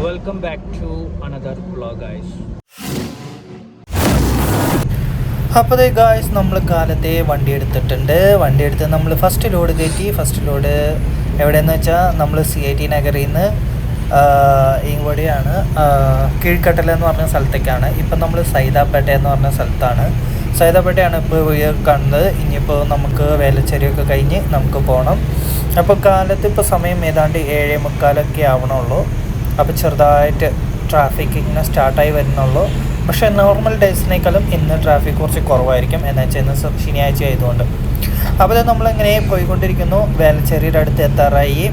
Welcome back to another vlog, guys. അപ്പോൾ guys നമ്മൾ കാലത്തെ വണ്ടി എടുത്തിട്ടുണ്ട്. വണ്ടി എടുത്ത് നമ്മൾ ഫസ്റ്റ് ലോഡ് കയറ്റി. ഫസ്റ്റ് ലോഡ് എവിടെയെന്ന് വെച്ചാൽ നമ്മൾ CIT നഗറിൽ നിന്ന് ഇങ്ങോടെയാണ് കീഴ്ക്കട്ടല എന്ന് പറഞ്ഞ സ്ഥലത്തേക്കാണ്. ഇപ്പം നമ്മൾ സൈതാപ്പേട്ട എന്ന് പറഞ്ഞ സ്ഥലത്താണ്. സൈതാപ്പേട്ടയാണ് ഇപ്പോൾ കാണുന്നത്. ഇനിയിപ്പോൾ നമുക്ക് വേലച്ചേരിയൊക്കെ കഴിഞ്ഞ് നമുക്ക് പോകണം. അപ്പോൾ കാലത്ത് ഇപ്പോൾ സമയം ഏതാണ്ട് 7:45 ആവണുള്ളൂ. അപ്പോൾ ചെറുതായിട്ട് ട്രാഫിക് ഇങ്ങനെ സ്റ്റാർട്ടായി വരുന്നുള്ളൂ. പക്ഷേ നോർമൽ ഡേയ്സിനേക്കാളും ഇന്ന് ട്രാഫിക് കുറച്ച് കുറവായിരിക്കും, എന്ന് വെച്ചാൽ ഇന്ന് ശനിയാഴ്ച ആയതുകൊണ്ട്. അപ്പോൾ നമ്മളിങ്ങനെ പോയിക്കൊണ്ടിരിക്കുന്നു. വേലച്ചേരിയുടെ അടുത്ത് എത്താറായി.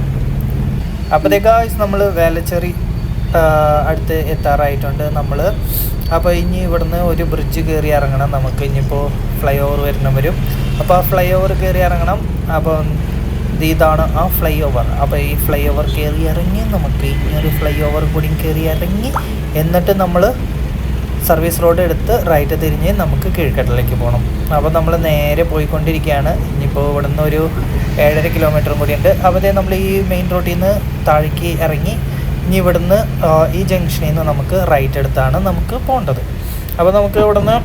അപ്പോഴത്തേക്ക് നമ്മൾ വേലച്ചേരി അടുത്ത് എത്താറായിട്ടുണ്ട് നമ്മൾ. അപ്പോൾ ഇനി ഇവിടുന്ന് ഒരു ബ്രിഡ്ജ് കയറി ഇറങ്ങണം നമുക്ക്. ഇനിയിപ്പോൾ ഫ്ലൈ ഓവർ വരും. അപ്പോൾ ആ ഫ്ലൈ ഓവർ കയറി ഇറങ്ങണം. അപ്പോൾ ഇതാണ് ആ ഫ്ലൈ ഓവർ. അപ്പോൾ ഈ ഫ്ലൈ ഓവർ കയറി ഇറങ്ങി നമുക്ക് ഇനിയൊരു ഫ്ലൈ ഓവർ കൂടി കയറി ഇറങ്ങി എന്നിട്ട് നമ്മൾ സർവീസ് റോഡ് എടുത്ത് റൈറ്റ് തിരിഞ്ഞ് നമുക്ക് കീഴ്ക്കട്ടലേക്ക് പോകണം. അപ്പോൾ നമ്മൾ നേരെ പോയിക്കൊണ്ടിരിക്കുകയാണ്. ഇനിയിപ്പോൾ ഇവിടുന്ന് ഒരു 7.5 കിലോമീറ്ററും കൂടിയുണ്ട്. അപ്പോൾ നമ്മൾ ഈ മെയിൻ റോഡിൽ നിന്ന് താഴേക്ക് ഇറങ്ങി ഇനി ഇവിടുന്ന് ഈ ജംഗ്ഷനിൽ നിന്ന് നമുക്ക് റൈറ്റ് എടുത്താണ് നമുക്ക് പോകേണ്ടത്. അപ്പോൾ നമുക്ക് ഇവിടുന്ന്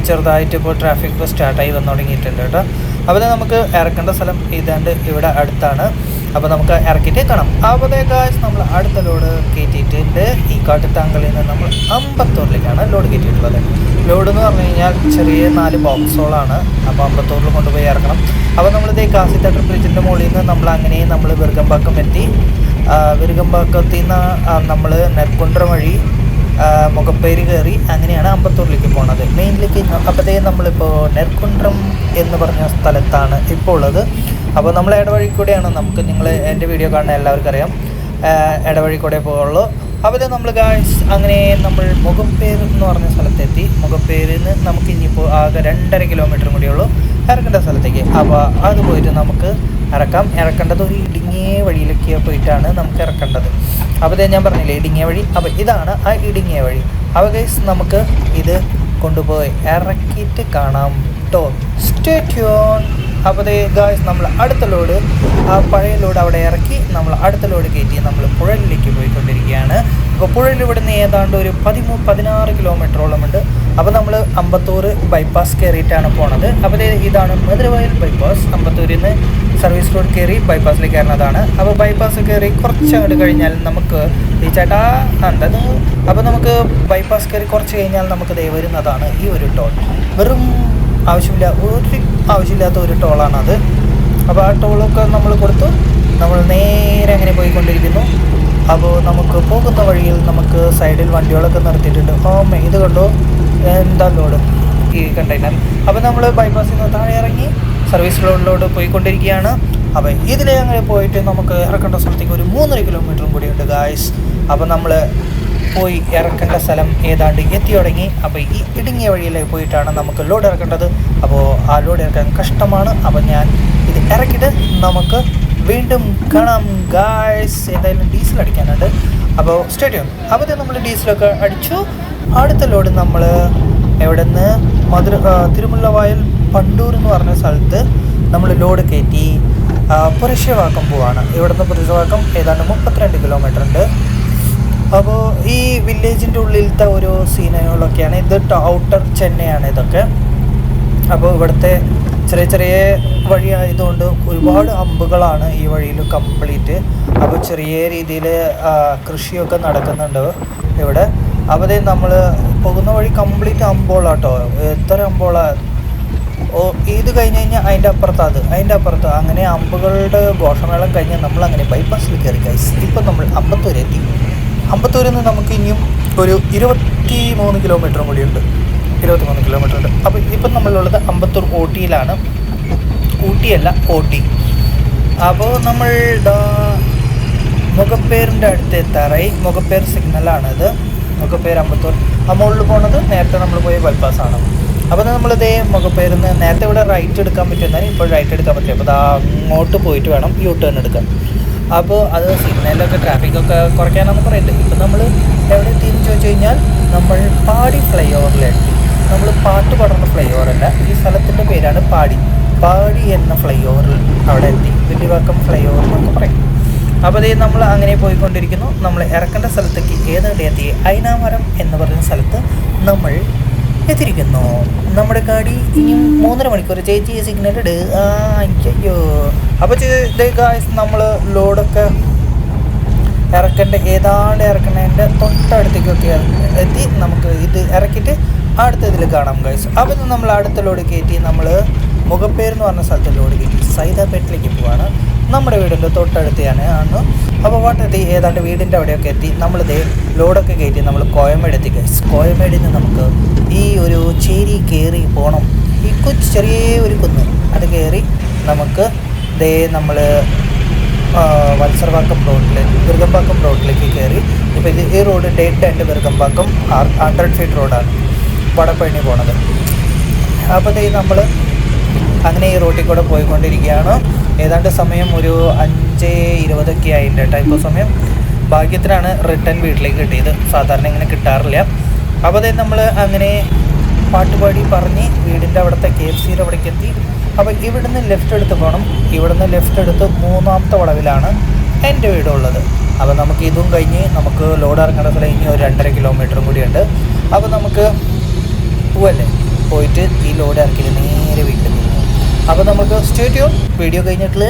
ചെറുതായിട്ട് ഇപ്പോൾ ട്രാഫിക് സ്റ്റാർട്ടായി വന്നു തുടങ്ങിയിട്ടുണ്ട് കേട്ടോ. അപ്പോൾ നമുക്ക് ഇറക്കേണ്ട സ്ഥലം ഇതാണ്ട് ഇവിടെ അടുത്താണ്. അപ്പോൾ നമുക്ക് ഇറക്കിയിട്ട് കാണാം. അപ്പോഴത്തേക്ക് നമ്മൾ അടുത്ത ലോഡ് കയറ്റിയിട്ടുണ്ട്. ഈ കാട്ടുത്താങ്കളിൽ നിന്ന് നമ്മൾ അമ്പത്തൂരിലേക്കാണ് ലോഡ് കയറ്റിയിട്ടുള്ളത്. ലോഡ് എന്ന് പറഞ്ഞു കഴിഞ്ഞാൽ ചെറിയ 4 ബോക്സുകളാണ്. അപ്പോൾ അമ്പത്തൂരിൽ കൊണ്ടുപോയി ഇറക്കണം. അപ്പോൾ നമ്മളിതേ കാസിത്തട്ടർ ബ്രിഡ്ജിൻ്റെ മുകളിൽ നിന്ന് നമ്മൾ വിരുഗമ്പാക്കം എത്തി. വിരുഗമ്പാക്കത്തിൽ നിന്ന് നമ്മൾ നെൽക്കുണ്ട്രം വഴി മുഖപ്പേര് കയറി അങ്ങനെയാണ് അമ്പത്തൂരിലേക്ക് പോണത്, മെയിനിലേക്ക്. അപ്പോഴത്തേക്കും നമ്മളിപ്പോൾ നെൽക്കുണ്ട്രം എന്ന് പറഞ്ഞ സ്ഥലത്താണ് ഇപ്പോൾ ഉള്ളത്. അപ്പോൾ നമ്മൾ ഇടവഴി കൂടെയാണ് നമുക്ക്, നിങ്ങൾ എൻ്റെ വീഡിയോ കാണുന്ന എല്ലാവർക്കും അറിയാം, ഇടവഴി കൂടെ പോകുള്ളൂ. അപ്പോൾ നമ്മൾ ഗായ്സ് അങ്ങനെ നമ്മൾ മുഖപ്പേര് എന്ന് പറഞ്ഞ സ്ഥലത്തെത്തി. മുഖപ്പേരിൽ നിന്ന് നമുക്ക് ഇനിയിപ്പോൾ ആകെ 2.5 കിലോമീറ്റർ കൂടിയുള്ളൂ ഇറക്കേണ്ട സ്ഥലത്തേക്ക്. അപ്പോൾ അത് പോയിട്ട് നമുക്ക് ഇറക്കേണ്ടത് ഒരു ഇടുങ്ങിയ വഴിയിലേക്ക് പോയിട്ടാണ് നമുക്ക് ഇറക്കേണ്ടത്. അപ്പോൾ ഞാൻ പറഞ്ഞില്ലേ ഇടുങ്ങിയ വഴി. അപ്പോൾ ഇതാണ് ആ ഇടുങ്ങിയ വഴി. അപ്പോൾ ഗൈസ് നമുക്ക് ഇത് കൊണ്ടുപോയി ഇറക്കിയിട്ട് കാണാം കേട്ടോ. Stay tune. അപ്പോൾ ഗായ്സ് നമ്മൾ അടുത്ത ലോഡ്, ആ പഴയ ലോഡ് അവിടെ ഇറക്കി നമ്മൾ അടുത്ത ലോഡ് കയറ്റി നമ്മൾ പുഴലിലേക്ക് പോയിക്കൊണ്ടിരിക്കുകയാണ്. അപ്പോൾ പുഴയിൽ ഇവിടുന്ന് ഏതാണ്ട് ഒരു 13-16 കിലോമീറ്ററോളം ഉണ്ട്. അപ്പോൾ നമ്മൾ അമ്പത്തൂർ ബൈപ്പാസ് കയറിയിട്ടാണ് പോണത്. അപ്പോൾ ഇതാണ് മധുരവയൽ ബൈപ്പാസ്. അമ്പത്തൂരിൽ നിന്ന് സർവീസ് റോഡ് കയറി ബൈപ്പാസിലേക്ക് കയറുന്നതാണ്. അപ്പോൾ ബൈപ്പാസ് കയറി കുറച്ച് അങ്ങോട്ട് കഴിഞ്ഞാൽ നമുക്ക് ഈ ചേട്ടാ കണ്ടത്. അപ്പോൾ നമുക്ക് ബൈപ്പാസ് കയറി കുറച്ച് കഴിഞ്ഞാൽ നമുക്ക് വരുന്നതാണ് ഈ ഒരു ടോൾ. വെറും ആവശ്യമില്ലാത്ത ഒരു ടോളാണത്. അപ്പോൾ ആ ടോളൊക്കെ നമ്മൾ കൊടുത്തു. നമ്മൾ നേരെ അങ്ങനെ പോയിക്കൊണ്ടിരിക്കുന്നു. അപ്പോൾ നമുക്ക് പോകുന്ന വഴിയിൽ നമുക്ക് സൈഡിൽ വണ്ടികളൊക്കെ നിർത്തിയിട്ടുണ്ട്. ഇത് കണ്ടോ, എന്താ ലോഡ് ഈ കണ്ടെയ്നർ. അപ്പോൾ നമ്മൾ ബൈപ്പാസിൽ നിന്ന് താഴെ ഇറങ്ങി സർവീസ് റോഡിലോട്ട് പോയിക്കൊണ്ടിരിക്കുകയാണ്. അപ്പോൾ ഇതിലേ അങ്ങനെ പോയിട്ട് നമുക്ക് ഇറക്കേണ്ട സ്ഥലത്തേക്ക് ഒരു 3.5 കിലോമീറ്ററും കൂടിയുണ്ട് ഗായ്സ്. അപ്പോൾ നമ്മൾ പോയി ഇറക്കേണ്ട സ്ഥലം ഏതാണ്ട് എത്തി തുടങ്ങി. അപ്പോൾ ഈ ഇടുങ്ങിയ വഴിയിലേക്ക് പോയിട്ടാണ് നമുക്ക് ലോഡ് ഇറക്കേണ്ടത്. അപ്പോൾ ആ ലോഡ് ഇറക്കാൻ കഷ്ടമാണ്. അപ്പോൾ ഞാൻ ഇത് ഇറക്കിയിട്ട് നമുക്ക് വീണ്ടും കാണാം ഗായ്സ്. എന്തായാലും ഡീസൽ അടിക്കാനുണ്ട്. അപ്പോൾ സ്റ്റേഡിയം. അപ്പോൾ നമ്മൾ ഡീസലൊക്കെ അടിച്ചു. അടുത്ത ലോഡ് നമ്മൾ എവിടെ നിന്ന് തിരുമുല്ലവായൽ പണ്ടൂർ എന്ന് പറഞ്ഞ സ്ഥലത്ത് നമ്മൾ ലോഡ് കയറ്റി പുരുഷവാക്കം പോവാണ്. ഇവിടുന്ന് പുരുഷവാക്കം ഏതാണ്ട് 32 കിലോമീറ്റർ ഉണ്ട്. അപ്പോൾ ഈ വില്ലേജിൻ്റെ ഉള്ളിലത്തെ ഓരോ സീനുകളൊക്കെയാണ് ഇത്. ഔട്ടർ ചെന്നൈയാണ് ഇതൊക്കെ. അപ്പോൾ ഇവിടുത്തെ ചെറിയ വഴി ആയതുകൊണ്ട് ഒരുപാട് അമ്പുകളാണ് ഈ വഴിയിൽ കംപ്ലീറ്റ്. അപ്പോൾ ചെറിയ രീതിയിൽ കൃഷിയൊക്കെ നടക്കുന്നുണ്ട് ഇവിടെ. അപ്പോൾ നമ്മൾ പോകുന്ന വഴി കംപ്ലീറ്റ് അമ്പോളാട്ടോ. എത്ര അമ്പോളാ! ഇത് കഴിഞ്ഞ് കഴിഞ്ഞാൽ അതിൻ്റെ അപ്പുറത്ത് അങ്ങനെ അമ്പുകളുടെ ഘോഷമേളം കഴിഞ്ഞ് നമ്മളങ്ങനെ ബൈപ്പാസിൽ കയറി ഗൈസ്. ഇപ്പം നമ്മൾ അമ്പത്തൂരെത്തി. അമ്പത്തൂരിൽ നിന്ന് നമുക്ക് ഇനിയും ഒരു 23 കിലോമീറ്ററും കൂടിയുണ്ട്. 23 കിലോമീറ്റർ ഉണ്ട്. അപ്പോൾ ഇപ്പം നമ്മളുള്ളത് അമ്പത്തൂർ ഊട്ടിയിലാണ്. ഊട്ടിയല്ല, ഓട്ടി. അപ്പോൾ നമ്മൾ മുഖപ്പേരിൻ്റെ അടുത്ത് എത്താറായി. മുഖപ്പേർ സിഗ്നലാണിത്. മുഖപ്പേര് അമ്പത്തൂർ. ആ മുകളിൽ പോകുന്നത് നേരത്തെ നമ്മൾ പോയ ബൈപ്പാസാണ്. അപ്പോൾ നമ്മളിതേ മുഖപ്പേരിൽ നിന്ന് നേരത്തെ ഇവിടെ റൈറ്റ് എടുക്കാൻ പറ്റുമെന്നാൽ ഇപ്പോൾ റൈറ്റ് എടുക്കാൻ പറ്റില്ല. അപ്പോൾ അങ്ങോട്ട് പോയിട്ട് വേണം യു ടേൺ എടുക്കാൻ. അപ്പോൾ അത് സിഗ്നലൊക്കെ ട്രാഫിക്കൊക്കെ കുറയ്ക്കാനാണെന്ന് പറയുന്നത്. ഇപ്പം നമ്മൾ എവിടെ എത്തിയെന്ന് ചോദിച്ചു കഴിഞ്ഞാൽ നമ്മൾ പാടി ഫ്ലൈ ഓവറിലെത്തി. നമ്മൾ പാട്ട് പാടുന്ന ഫ്ലൈ ഓവറല്ല, ഈ സ്ഥലത്തിൻ്റെ പേരാണ് പാടി എന്ന ഫ്ലൈ ഓവറിൽ അവിടെ എത്തി. വലിയവാക്കം ഫ്ലൈ ഓവർ എന്നൊക്കെ പറയും. അപ്പോൾ അതേ നമ്മൾ അങ്ങനെ പോയിക്കൊണ്ടിരിക്കുന്നു. നമ്മൾ ഇറക്കേണ്ട സ്ഥലത്തേക്ക് ഏതാണ്ട് എത്തി. അയനാമരം എന്ന് പറയുന്ന സ്ഥലത്ത് നമ്മൾ എത്തിയിരിക്കുന്നു. നമ്മുടെ ഗാഡി ഇനിയും 3.5 മണിക്കൂർ ചേച്ചി സിഗ്നൽ ഇട്. അയ്യോ. അപ്പോൾ നമ്മൾ ലോഡൊക്കെ ഏതാണ്ട് ഇറക്കുന്നതിൻ്റെ തൊട്ടടുത്തേക്കൊക്കെ എത്തി. നമുക്ക് ഇത് ഇറക്കിയിട്ട് അടുത്തതിൽ കാണാം ഗൈസ്. അപ്പോൾ നമ്മൾ അടുത്ത ലോഡ് കയറ്റി നമ്മൾ മുഖപ്പേർ എന്ന് പറഞ്ഞ സ്ഥലത്ത് ലോഡ് കയറ്റി സൈദാപേട്ടിലേക്ക് പോവാണ്. നമ്മുടെ വീടിൻ്റെ തൊട്ടടുത്താണ് ആണ്. അപ്പോൾ വാട്ടെത്തി ഏതാണ്ട് വീടിൻ്റെ അവിടെയൊക്കെ എത്തി. നമ്മളിത് ലോഡൊക്കെ കയറ്റി നമ്മൾ കോയമേട് എത്തി ഗൈസ്. കോയമേടിൽ നിന്ന് നമുക്ക് ഈ ഒരു ചേരി കയറി പോകണം. ഈ ചെറിയ ഒരു കുന്ന് അത് കയറി നമുക്ക് നമ്മൾ വത്സർവാക്കം വിറുകമ്പാക്കം റോഡിലേക്ക് കയറി. ഇപ്പോൾ ഈ റോഡ് ഡേറ്റ് ആൻഡ് വിറുകമ്പാക്കം 100 ഫീറ്റ് റോഡാണ് വടപ്പഴനി പോണത്. അപ്പോൾ നമ്മൾ അങ്ങനെ ഈ റോട്ടിൽ കൂടെ പോയിക്കൊണ്ടിരിക്കുകയാണ്. ഏതാണ്ട് സമയം ഒരു 5:20 ആയിട്ടുണ്ട് കേട്ടോ ഇപ്പോൾ സമയം. ഭാഗ്യത്തിനാണ് റിട്ടേൺ വീട്ടിലേക്ക് കിട്ടിയത്, സാധാരണ ഇങ്ങനെ കിട്ടാറില്ല. അപ്പോൾ നമ്മൾ അങ്ങനെ പാട്ടുപാടി പറഞ്ഞ് വീടിൻ്റെ അവിടുത്തെ KFCയുടെ അവിടേക്ക് എത്തി. അപ്പോൾ ഇവിടുന്ന് ലെഫ്റ്റ് എടുത്ത് പോകണം. ഇവിടുന്ന് ലെഫ്റ്റ് എടുത്ത് 3ാമത്തെ വളവിലാണ് എൻ്റെ വീടുള്ളത്. അപ്പോൾ നമുക്ക് ഇതും കഴിഞ്ഞ് നമുക്ക് ലോഡ് ഇറങ്ങേണ്ട സ്ഥലം ഇനി ഒരു 2.5 കിലോമീറ്ററും കൂടിയുണ്ട്. അപ്പോൾ നമുക്ക് പോവല്ലേ, പോയിട്ട് ഈ ലോഡ് ഇറക്കിയിട്ട് നേരെ വീട്ടിലേക്ക് പോകും. അപ്പോൾ നമുക്ക് സ്റ്റേറ്റ് ചെയ്യും വീഡിയോ കഴിഞ്ഞിട്ടുള്ള.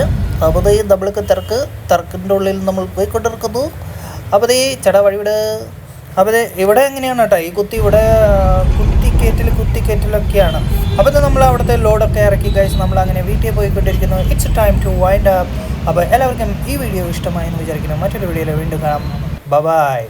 അപ്പോൾ നമ്മൾക്ക് തിരക്കിൻ്റെ ഉള്ളിൽ നമ്മൾ പോയിക്കൊണ്ടിരിക്കുന്നു. അപ്പോൾ ചട വഴിവിടെ. അപ്പോൾ ഇവിടെ എങ്ങനെയാണ് കേട്ടോ ഈ ഇവിടെ കുത്തിക്കയറ്റലൊക്കെയാണ്. അപ്പോൾ നമ്മൾ അവിടുത്തെ ലോഡൊക്കെ ഇറക്കി ഗൈസ് നമ്മൾ അങ്ങനെ വീട്ടിൽ പോയിക്കൊണ്ടിരിക്കുന്നു. It's time to wind up. അപ്പോൾ എല്ലാവർക്കും ഈ വീഡിയോ ഇഷ്ടമായി എന്ന് വിചാരിക്കുന്നു. മറ്റൊരു വീഡിയോയിൽ വീണ്ടും കാണാം. ബൈ.